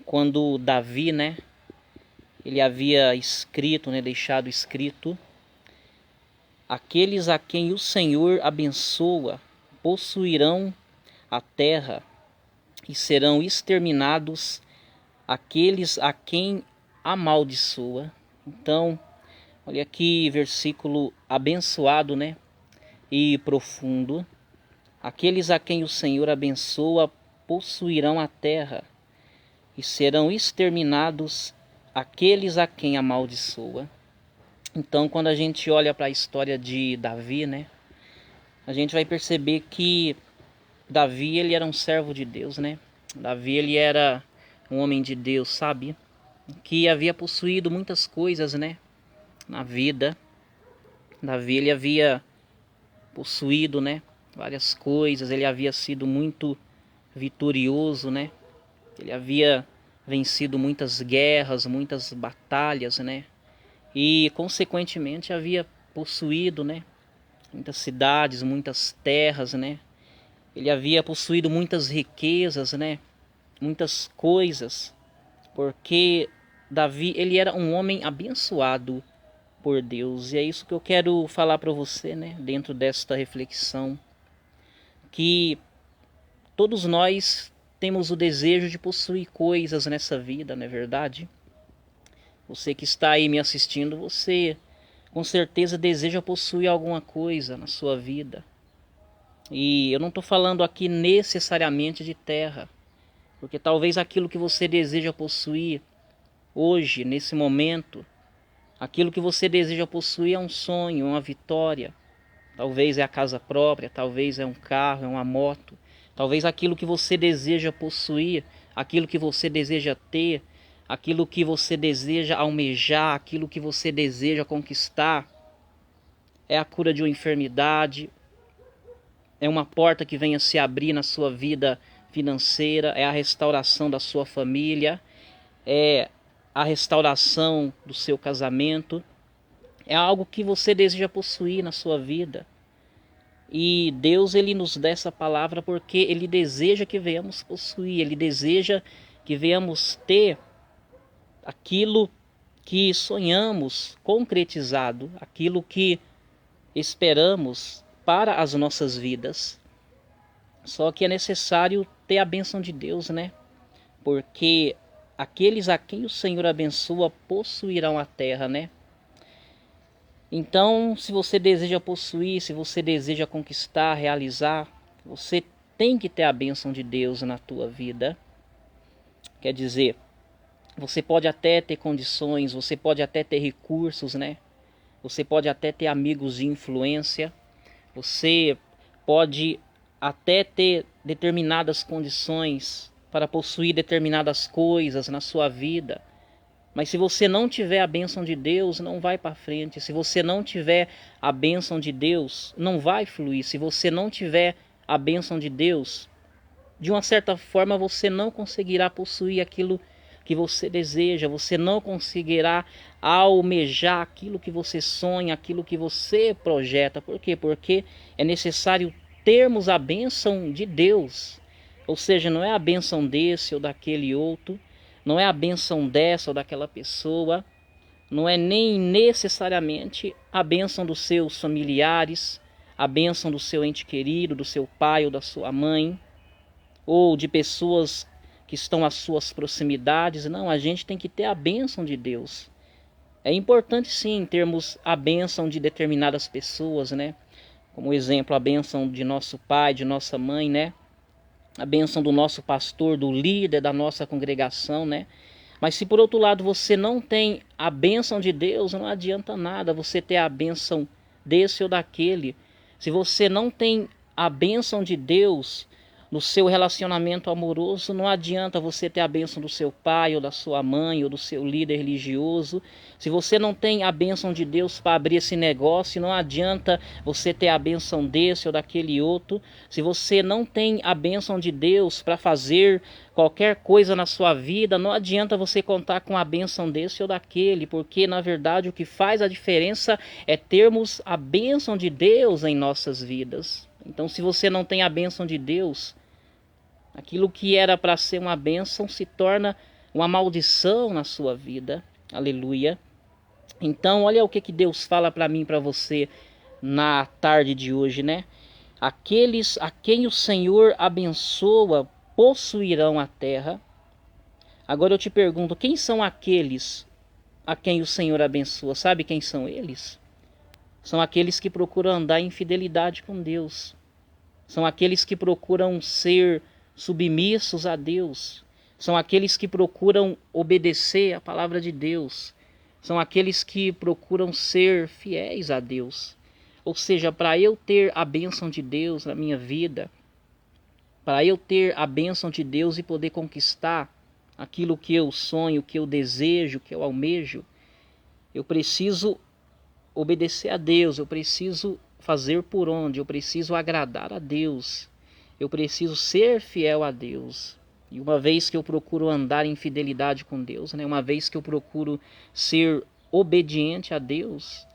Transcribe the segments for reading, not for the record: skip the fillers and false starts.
Quando Davi, ele havia escrito, deixado escrito: aqueles a quem o Senhor abençoa possuirão a terra, e serão exterminados aqueles a quem amaldiçoa. Então, olha que versículo abençoado, e profundo. Aqueles a quem o Senhor abençoa possuirão a terra, e serão exterminados aqueles a quem amaldiçoa. Então, quando a gente olha para a história de Davi, a gente vai perceber que Davi, ele era um servo de Deus, Davi, ele era um homem de Deus, sabe? Que havia possuído muitas coisas, na vida. Davi, ele havia possuído, várias coisas. Ele havia sido muito vitorioso, Ele havia vencido muitas guerras, muitas batalhas, E, consequentemente, havia possuído, muitas cidades, muitas terras, Ele havia possuído muitas riquezas, muitas coisas, porque Davi, ele era um homem abençoado por Deus. E é isso que eu quero falar para você, dentro desta reflexão, que todos nós temos o desejo de possuir coisas nessa vida, não é verdade? Você que está aí me assistindo, você com certeza deseja possuir alguma coisa na sua vida. E eu não estou falando aqui necessariamente de terra, porque talvez aquilo que você deseja possuir hoje, nesse momento, aquilo que você deseja possuir é um sonho, uma vitória. Talvez é a casa própria, talvez é um carro, é uma moto. Talvez aquilo que você deseja possuir, aquilo que você deseja ter, aquilo que você deseja almejar, aquilo que você deseja conquistar, é a cura de uma enfermidade, é uma porta que venha se abrir na sua vida financeira, é a restauração da sua família, é a restauração do seu casamento, é algo que você deseja possuir na sua vida. E Deus, ele nos dá essa palavra porque ele deseja que venhamos possuir, ele deseja que venhamos ter aquilo que sonhamos concretizado, aquilo que esperamos para as nossas vidas. Só que é necessário ter a bênção de Deus, Porque aqueles a quem o Senhor abençoa possuirão a terra, Então, se você deseja possuir, se você deseja conquistar, realizar, você tem que ter a bênção de Deus na tua vida. Quer dizer, você pode até ter condições, você pode até ter recursos, Você pode até ter amigos de influência, você pode até ter determinadas condições para possuir determinadas coisas na sua vida. Mas se você não tiver a bênção de Deus, não vai para frente. Se você não tiver a bênção de Deus, não vai fluir. Se você não tiver a bênção de Deus, de uma certa forma você não conseguirá possuir aquilo que você deseja. Você não conseguirá almejar aquilo que você sonha, aquilo que você projeta. Por quê? Porque é necessário termos a bênção de Deus. Ou seja, não é a bênção desse ou daquele outro, não é a bênção dessa ou daquela pessoa, não é nem necessariamente a bênção dos seus familiares, a bênção do seu ente querido, do seu pai ou da sua mãe, ou de pessoas que estão às suas proximidades. Não, a gente tem que ter a bênção de Deus. É importante sim termos a bênção de determinadas pessoas, Como exemplo, a bênção de nosso pai, de nossa mãe, A bênção do nosso pastor, do líder da nossa congregação, Mas se por outro lado você não tem a bênção de Deus, não adianta nada você ter a bênção desse ou daquele. Se você não tem a bênção de Deus no seu relacionamento amoroso, não adianta você ter a bênção do seu pai ou da sua mãe ou do seu líder religioso. Se você não tem a bênção de Deus para abrir esse negócio, não adianta você ter a bênção desse ou daquele outro. Se você não tem a bênção de Deus para fazer qualquer coisa na sua vida, não adianta você contar com a bênção desse ou daquele, porque na verdade o que faz a diferença é termos a bênção de Deus em nossas vidas. Então, se você não tem a bênção de Deus, Aquilo que era para ser uma bênção se torna uma maldição na sua vida. Aleluia. Então, olha o que Deus fala para mim e para você na tarde de hoje, né? Aqueles a quem o Senhor abençoa possuirão a terra. Agora eu te pergunto, quem são aqueles a quem o Senhor abençoa? Sabe quem são eles? São aqueles que procuram andar em fidelidade com Deus. São aqueles que procuram ser submissos a Deus. São aqueles que procuram obedecer a palavra de Deus. São aqueles que procuram ser fiéis a Deus. Ou seja, para eu ter a bênção de Deus na minha vida, para eu ter a bênção de Deus e poder conquistar aquilo que eu sonho, que eu desejo, que eu almejo, eu preciso obedecer a Deus, eu preciso fazer por onde, eu preciso agradar a Deus, eu preciso ser fiel a Deus. E uma vez que eu procuro andar em fidelidade com Deus, né, uma vez que eu procuro ser obediente a Deus,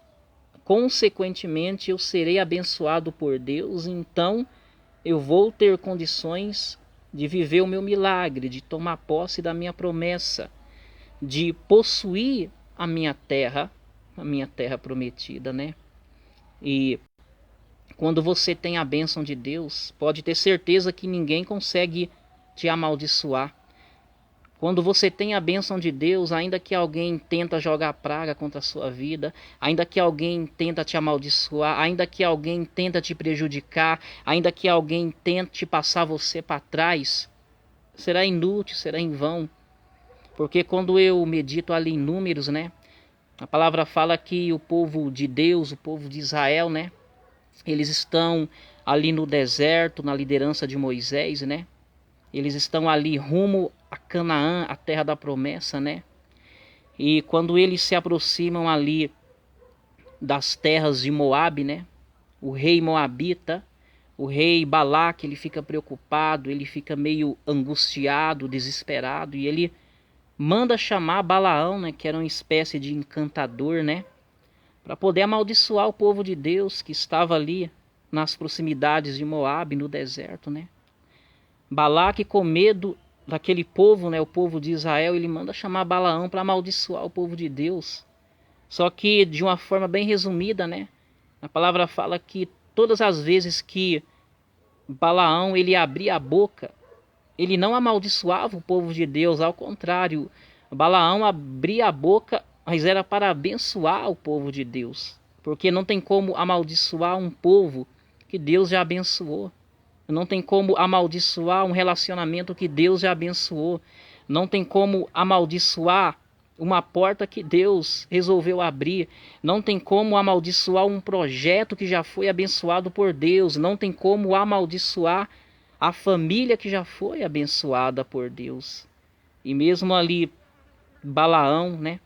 consequentemente eu serei abençoado por Deus, então eu vou ter condições de viver o meu milagre, de tomar posse da minha promessa, de possuir a minha terra prometida, né? E quando você tem a bênção de Deus, pode ter certeza que ninguém consegue te amaldiçoar. Quando você tem a bênção de Deus, ainda que alguém tenta jogar praga contra a sua vida, ainda que alguém tenta te amaldiçoar, ainda que alguém tenta te prejudicar, ainda que alguém tente passar você para trás, será inútil, será em vão. Porque quando eu medito ali em Números, né, a palavra fala que o povo de Deus, o povo de Israel, né, eles estão ali no deserto, na liderança de Moisés, né? Eles estão ali rumo a Canaã, a terra da promessa, né? E quando eles se aproximam ali das terras de Moabe, né? O rei moabita, o rei Balaque, ele fica preocupado, ele fica meio angustiado, desesperado, e ele manda chamar Balaão, né? Que era uma espécie de encantador, né? Para poder amaldiçoar o povo de Deus que estava ali nas proximidades de Moabe, no deserto, né? Balaque, com medo daquele povo, né, o povo de Israel, ele manda chamar Balaão para amaldiçoar o povo de Deus. Só que de uma forma bem resumida, né? A palavra fala que todas as vezes que Balaão ele abria a boca, ele não amaldiçoava o povo de Deus, ao contrário, Balaão abria a boca, mas era para abençoar o povo de Deus, porque não tem como amaldiçoar um povo que Deus já abençoou. Não tem como amaldiçoar um relacionamento que Deus já abençoou. Não tem como amaldiçoar uma porta que Deus resolveu abrir. Não tem como amaldiçoar um projeto que já foi abençoado por Deus. Não tem como amaldiçoar a família que já foi abençoada por Deus. E mesmo ali Balaão, né,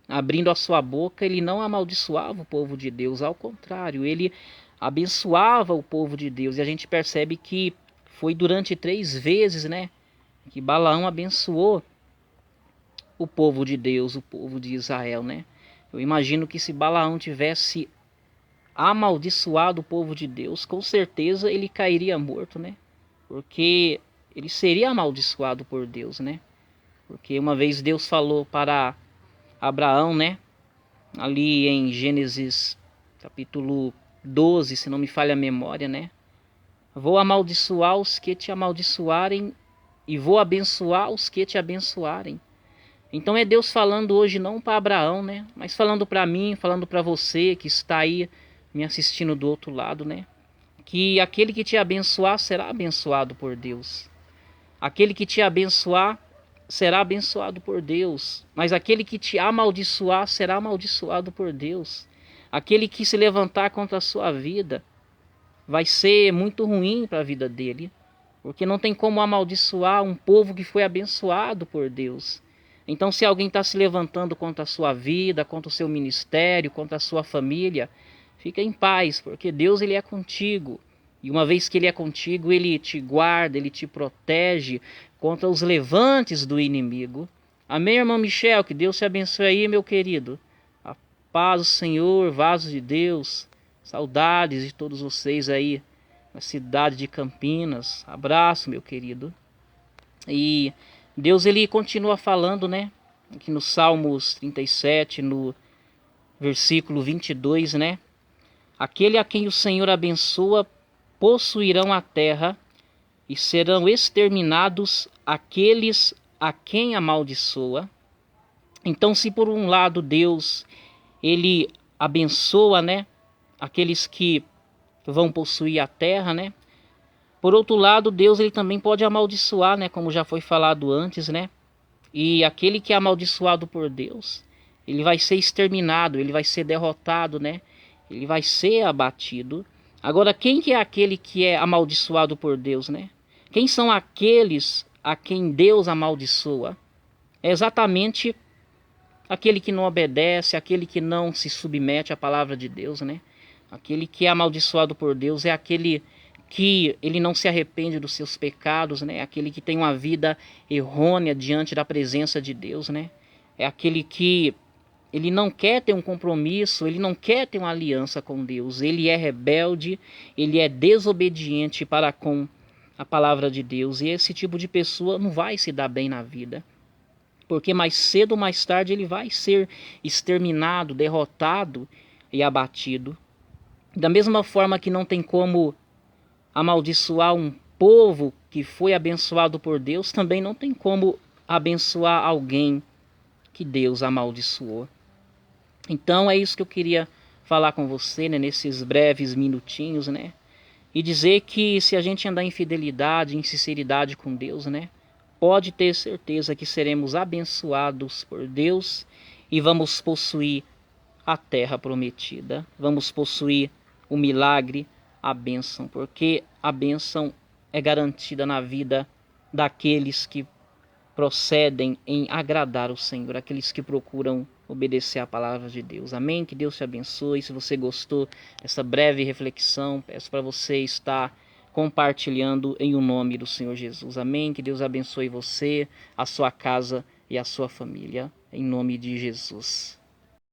abrindo a sua boca, ele não amaldiçoava o povo de Deus. Ao contrário, ele abençoava o povo de Deus. E a gente percebe que foi durante 3 vezes, né, que Balaão abençoou o povo de Deus, o povo de Israel, né? Eu imagino que se Balaão tivesse amaldiçoado o povo de Deus, com certeza ele cairia morto, né? Porque ele seria amaldiçoado por Deus, né? Porque uma vez Deus falou para Abraão, né, ali em Gênesis capítulo 12, se não me falha a memória, né? Vou amaldiçoar os que te amaldiçoarem e vou abençoar os que te abençoarem. Então é Deus falando hoje não para Abraão, né? Mas falando para mim, falando para você que está aí me assistindo do outro lado, né? Que aquele que te abençoar será abençoado por Deus. Aquele que te abençoar será abençoado por Deus. Mas aquele que te amaldiçoar será amaldiçoado por Deus. Aquele que se levantar contra a sua vida vai ser muito ruim para a vida dele, porque não tem como amaldiçoar um povo que foi abençoado por Deus. Então, se alguém está se levantando contra a sua vida, contra o seu ministério, contra a sua família, fica em paz, porque Deus ele é contigo. E uma vez que ele é contigo, ele te guarda, ele te protege contra os levantes do inimigo. Amém, irmão Michel? Que Deus te abençoe aí, meu querido. Paz do Senhor, vasos de Deus, saudades de todos vocês aí na cidade de Campinas. Abraço, meu querido. E Deus ele continua falando, né? Aqui no Salmos 37, no versículo 22, né? Aquele a quem o Senhor abençoa possuirão a terra e serão exterminados aqueles a quem amaldiçoa. Então, se por um lado Deus ele abençoa, né, aqueles que vão possuir a terra, né? Por outro lado, Deus ele também pode amaldiçoar, né, como já foi falado antes, né? E aquele que é amaldiçoado por Deus, ele vai ser exterminado, ele vai ser derrotado, né? Ele vai ser abatido. Agora, quem que é aquele que é amaldiçoado por Deus, né? Quem são aqueles a quem Deus amaldiçoa? É exatamente aquele que não obedece, aquele que não se submete à palavra de Deus, né? Aquele que é amaldiçoado por Deus é aquele que ele não se arrepende dos seus pecados, né? Aquele que tem uma vida errônea diante da presença de Deus, né? É aquele que ele não quer ter um compromisso, ele não quer ter uma aliança com Deus. Ele é rebelde, ele é desobediente para com a palavra de Deus. E esse tipo de pessoa não vai se dar bem na vida. Porque mais cedo ou mais tarde ele vai ser exterminado, derrotado e abatido. Da mesma forma que não tem como amaldiçoar um povo que foi abençoado por Deus, também não tem como abençoar alguém que Deus amaldiçoou. Então é isso que eu queria falar com você, né, nesses breves minutinhos, né? E dizer que se a gente andar em fidelidade, em sinceridade com Deus, né, pode ter certeza que seremos abençoados por Deus e vamos possuir a terra prometida. Vamos possuir o milagre, a bênção, porque a bênção é garantida na vida daqueles que procedem em agradar o Senhor, aqueles que procuram obedecer à palavra de Deus. Amém? Que Deus te abençoe. Se você gostou dessa breve reflexão, peço para você estar compartilhando em o nome do Senhor Jesus. Amém? Que Deus abençoe você, a sua casa e a sua família. Em nome de Jesus.